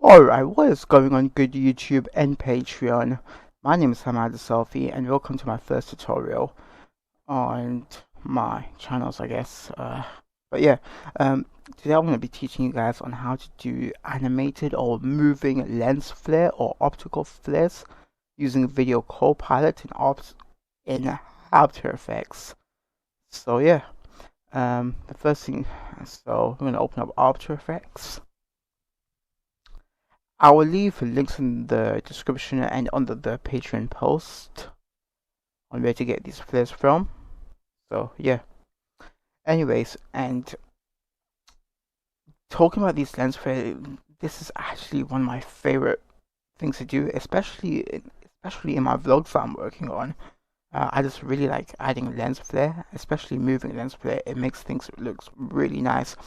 Alright, what is going on, good YouTube and Patreon? My name is Hammad Ausafi and welcome to my first tutorial on my channels, I guess. But yeah, today I'm going to be teaching you guys on how to do animated or moving lens flare or optical flares using Video Copilot in After Effects. So yeah, the first thing, so we're going to open up After Effects. I will leave links in the description and under the Patreon post on where to get these flares from. So yeah. Anyways, and talking about these lens flares, this is actually one of my favorite things to do, especially in my vlogs that I'm working on. I just really like adding lens flare, especially moving lens flare. It makes things look really nice,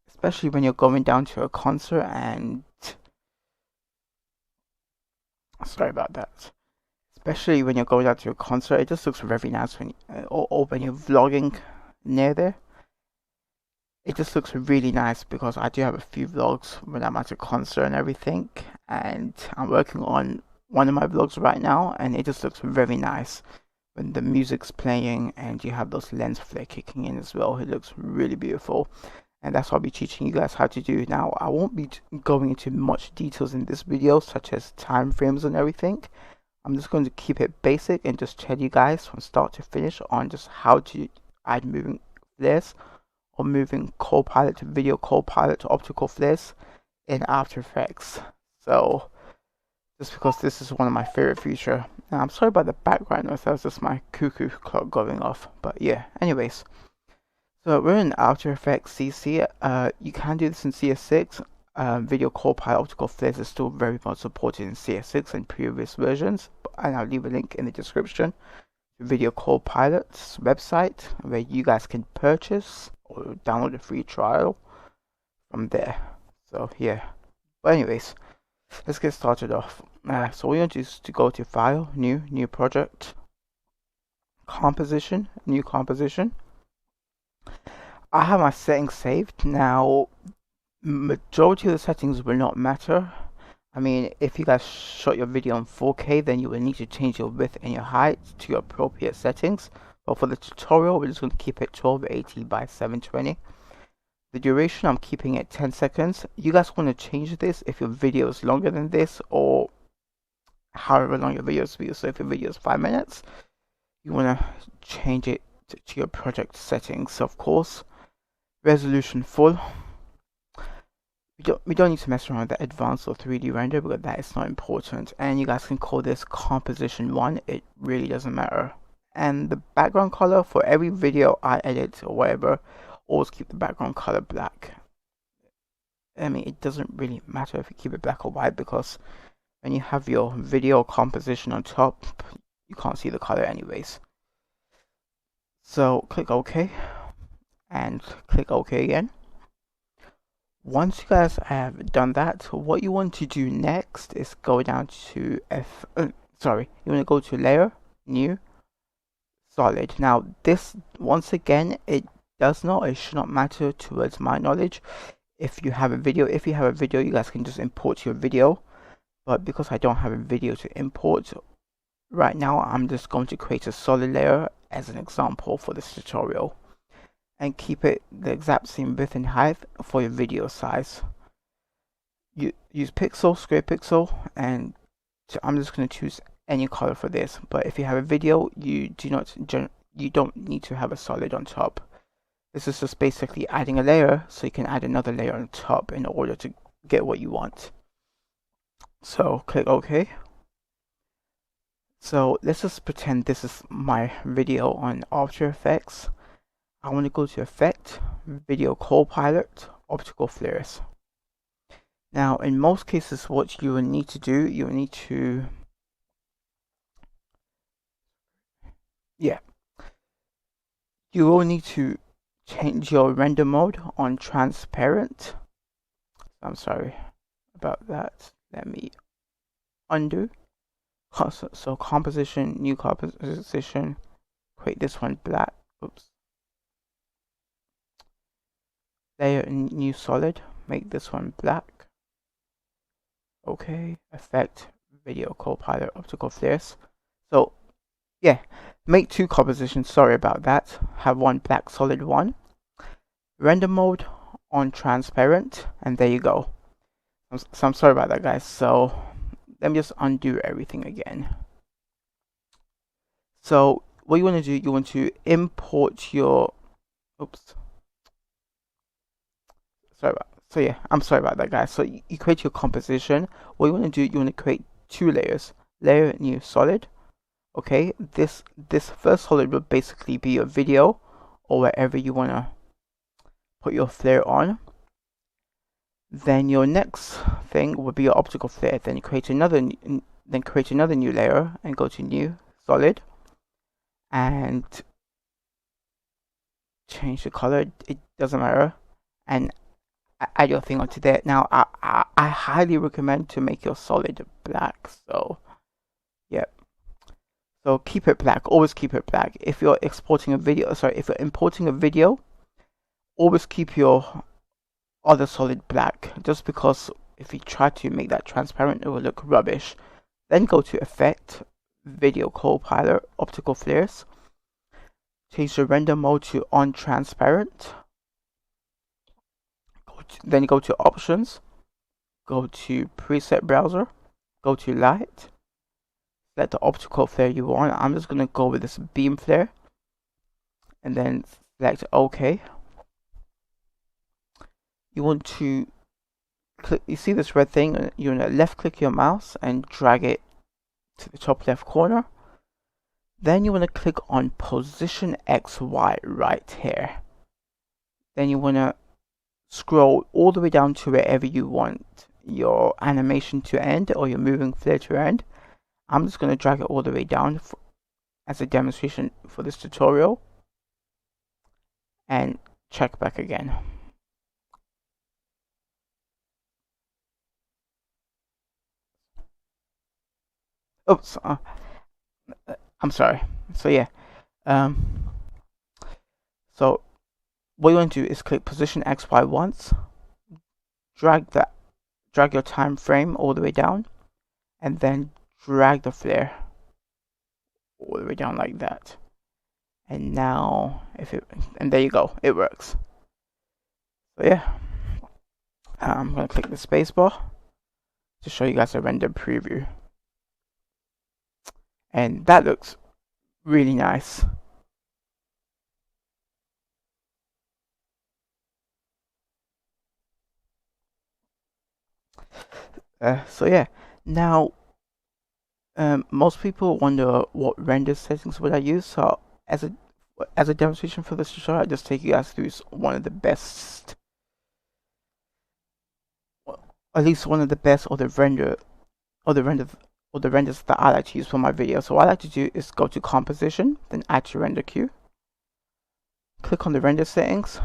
especially when you're going down to a concert and sorry about that. Especially when you're going out to a concert, it just looks very nice when or when you're vlogging near there. It just looks really nice because I do have a few vlogs when I'm at a concert and everything, and I'm working on one of my vlogs right now, and it just looks very nice when the music's playing and you have those lens flare kicking in as well. It looks really beautiful, and that's what I'll be teaching you guys how to do. Now, I won't be going into much details in this video, such as time frames and everything. I'm just going to keep it basic and just tell you guys from start to finish on just how to add moving flares or moving Copilot to Video Copilot to optical flares in After Effects. So, just because this is one of my favorite features. Now, I'm sorry about the background noise, that was just my cuckoo clock going off. But yeah, anyways. So we're in After Effects CC. You can do this in CS6. Video Copilot optical flares is still very much supported in CS6 and previous versions, and I'll leave a link in the description to Video Copilot's website where you guys can purchase or download a free trial from there. So yeah, but anyways, let's get started off. So what you want to do is to go to File, New Project, Composition, New Composition. I have my settings saved. Now, majority of the settings will not matter. I mean, if you guys shot your video on 4K, then you will need to change your width and your height to your appropriate settings. But for the tutorial, we're just going to keep it 1280 by 720. The duration, I'm keeping it 10 seconds. You guys want to change this if your video is longer than this, or however long your video is. So if your video is 5 minutes, you want to change it to your project settings, of course. Resolution full. We don't need to mess around with the advanced or 3D render because that is not important, and you guys can call this composition 1. It really doesn't matter. And the background color for every video I edit or whatever, always keep the background color black. I mean, it doesn't really matter if you keep it black or white, because when you have your video composition on top, you can't see the color anyways. So click OK and click OK again. Once you guys have done that, what you want to do next is go down to you want to go to Layer, New, Solid. Now this, once again, it should not matter towards my knowledge. If you have a video, you guys can just import your video. But because I don't have a video to import right now, I'm just going to create a solid layer as an example for this tutorial, and keep it the exact same width and height for your video size. You use pixel, square pixel, and I'm just going to choose any color for this. But if you have a video, you don't need to have a solid on top. This is just basically adding a layer, so you can add another layer on top in order to get what you want. So click OK. So let's just pretend this is my video on After Effects. I want to go to Effect, Video Copilot, Optical Flares. Now, in most cases, what you will need to do, you will need to, you will need to change your render mode on transparent. I'm sorry about that. Let me undo. So composition, new composition, create this one black. Oops. Layer, new solid, make this one black. Okay, effect, video, copilot, optical flares. So yeah, make two compositions, sorry about that. Have one black solid one. Render mode on transparent, and there you go. So I'm sorry about that, guys. So let me just undo everything again. So what you want to do, you want to import your, oops, sorry about, so yeah, I'm sorry about that, guys. So you create your composition. What you want to do, you want to create two layers. Layer, new solid. Okay, this first solid will basically be your video or wherever you want to put your flare on. Then your next thing will be your optical flare. Then create another new layer and go to new solid and change the color. It doesn't matter, and add your thing onto there. Now I highly recommend to make your solid black. So yeah. So keep it black. Always keep it black. If you're exporting a video, sorry, if you're importing a video, always keep your other solid black. Just because if you try to make that transparent, it will look rubbish. Then go to Effect, Video Copilot, Optical Flares. Change the render mode to on transparent. Then go to Options. Go to Preset Browser. Go to Light. Select the optical flare you want. I'm just gonna go with this beam flare, and then select OK. You want to click. You see this red thing? You want to left click your mouse and drag it to the top left corner. Then you want to click on position XY right here. Then you want to scroll all the way down to wherever you want your animation to end or your moving flare to end. I'm just going to drag it all the way down as a demonstration for this tutorial, and check back again. Oops, I'm sorry. So yeah, so what you want to do is click position XY once, drag your time frame all the way down, and then drag the flare all the way down like that. And now and there you go, it works. So yeah, I'm gonna click the spacebar to show you guys a render preview, and that looks really nice. So yeah, now most people wonder what render settings would I use. So as a demonstration for this tutorial, I just take you guys through one of the best, at least one of the best, or the renders that I like to use for my video. So what I like to do is go to composition, then add to render queue. Click on the render settings.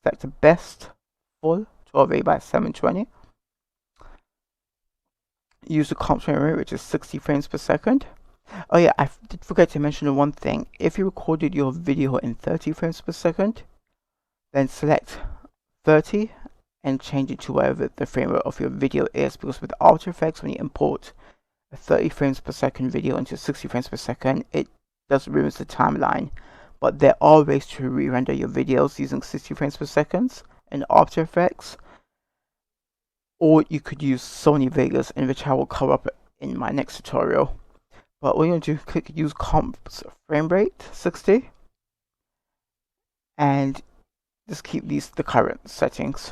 Select the best full 1280 by 720. Use the comp frame rate, which is 60 frames per second. Oh yeah, I did forget to mention one thing. If you recorded your video in 30 frames per second, then select 30 and change it to whatever the frame rate of your video is, because with After Effects, when you import a 30 frames per second video into 60 frames per second, it does ruins the timeline. But there are ways to re-render your videos using 60 frames per second in After Effects, or you could use Sony Vegas, in which I will cover up in my next tutorial. But what you're going to do, click use comps frame rate 60, and just keep the current settings.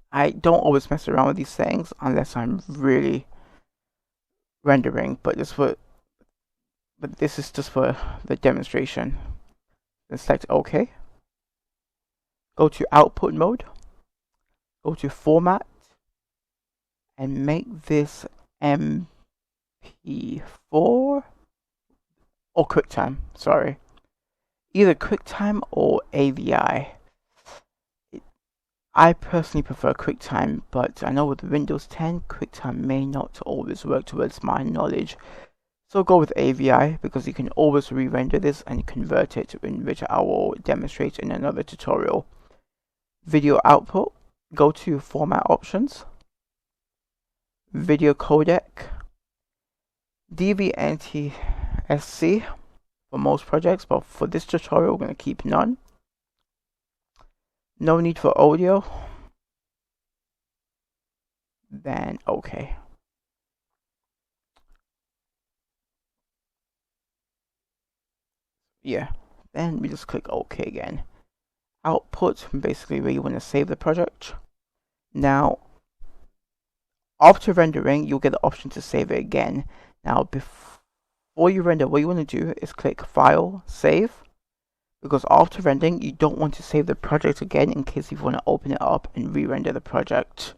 I don't always mess around with these settings unless I'm really rendering, but this is just for the demonstration. Then select OK. Go to output mode. Go to format and make this MP4 or QuickTime. Sorry, either QuickTime or AVI. I personally prefer QuickTime, but I know with Windows 10, QuickTime may not always work towards my knowledge. So go with AVI, because you can always re-render this and convert it, in which I will demonstrate in another tutorial. Video output, go to format options, video codec, DVNT-SC for most projects, but for this tutorial, we're going to keep none. No need for audio. Then okay. Yeah, then we just click OK again. Output, basically where you want to save the project. Now, after rendering, you'll get the option to save it again. Now, before you render, what you want to do is click File, Save, because after rendering, you don't want to save the project again in case you want to open it up and re-render the project.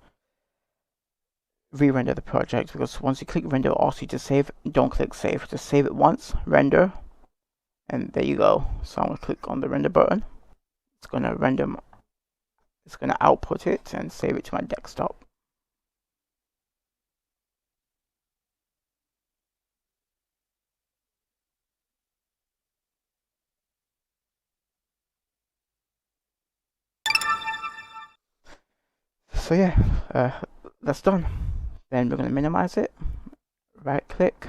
Because once you click render, it'll ask you to save. Don't click save. Just save it once, render, and there you go. So I'm going to click on the render button. It's going to render, it's going to output it and save it to my desktop. So yeah, that's done. Then we're going to minimize it. Right click,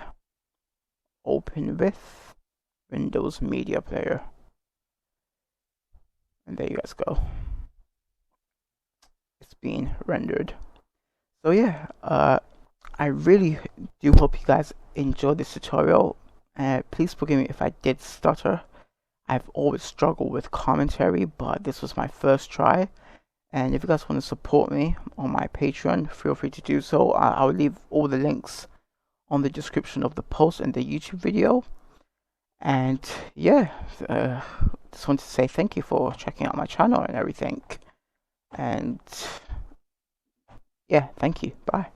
open with Windows Media Player. And there you guys go. It's being rendered. So yeah, I really do hope you guys enjoyed this tutorial. Please forgive me if I did stutter. I've always struggled with commentary, but this was my first try. And if you guys want to support me on my Patreon, feel free to do so. I'll leave all the links on the description of the post and the YouTube video. And yeah, just want to say thank you for checking out my channel and everything. And yeah, thank you. Bye.